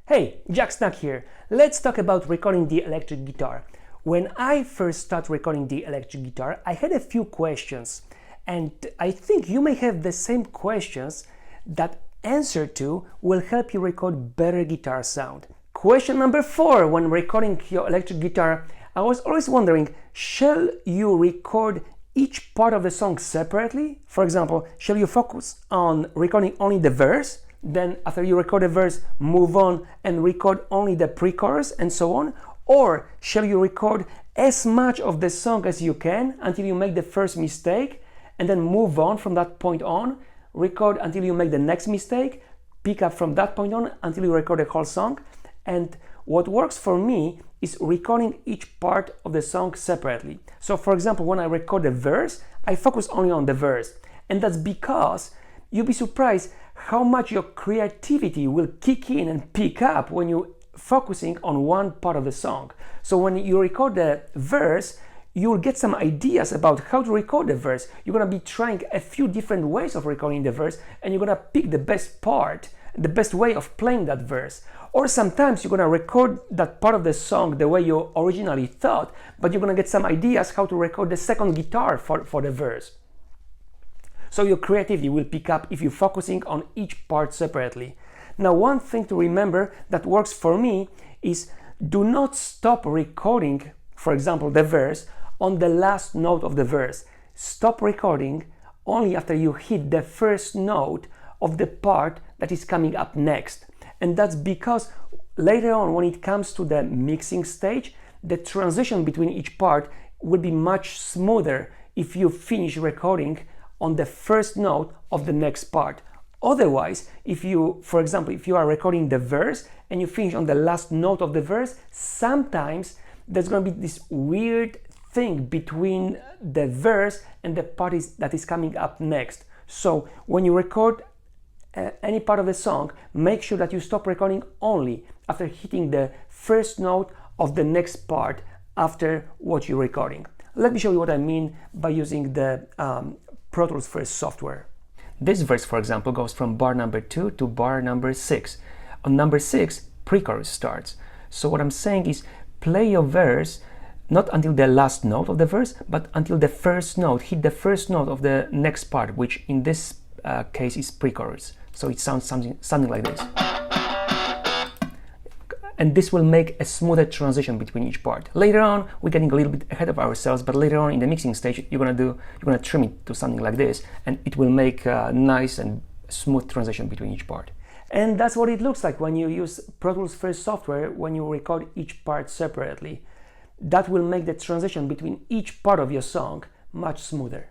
Hey, Jack Snack here. Let's talk about recording the electric guitar. When I first started recording the electric guitar, I had a few questions, and I think you may have the same questions that answer to will help you record better guitar sound. Question number 4, when recording your electric guitar, I was always wondering, shall you record each part of the song separately? For example, shall you focus on recording only the verse? Then after you record a verse, move on and record only the pre-chorus and so on? Or shall you record as much of the song as you can until you make the first mistake and then move on from that point on, record until you make the next mistake, pick up from that point on until you record the whole song? And what works for me is recording each part of the song separately. So for example, when I record a verse, I focus only on the verse. And that's because you'll be surprised how much your creativity will kick in and pick up when you're focusing on one part of the song. So when you record the verse, you'll get some ideas about how to record the verse. You're gonna be trying a few different ways of recording the verse, and you're gonna pick the best part, the best way of playing that verse. Or sometimes you're gonna record that part of the song the way you originally thought, but you're gonna get some ideas how to record the second guitar for the verse. So your creativity will pick up if you're focusing on each part separately. Now, one thing to remember that works for me is do not stop recording, for example, the verse on the last note of the verse. Stop recording only after you hit the first note of the part that is coming up next. And that's because later on, when it comes to the mixing stage, the transition between each part will be much smoother if you finish recording on the first note of the next part. Otherwise, if you, for example, if you are recording the verse and you finish on the last note of the verse, sometimes there's going to be this weird thing between the verse and the part that is coming up next. So when you record any part of the song, make sure that you stop recording only after hitting the first note of the next part after what you're recording. Let me show you what I mean by using the Pro Tools First software. This verse, for example, goes from bar number 2 to bar number 6. On number 6, pre-chorus starts. So what I'm saying is play your verse not until the last note of the verse, but until the first note. Hit the first note of the next part, which in this case is pre-chorus. So it sounds something like this. And this will make a smoother transition between each part. Later on, we're getting a little bit ahead of ourselves, but later on in the mixing stage, you're gonna trim it to something like this, and it will make a nice and smooth transition between each part. And that's what it looks like when you use Pro Tools First software, when you record each part separately. That will make the transition between each part of your song much smoother.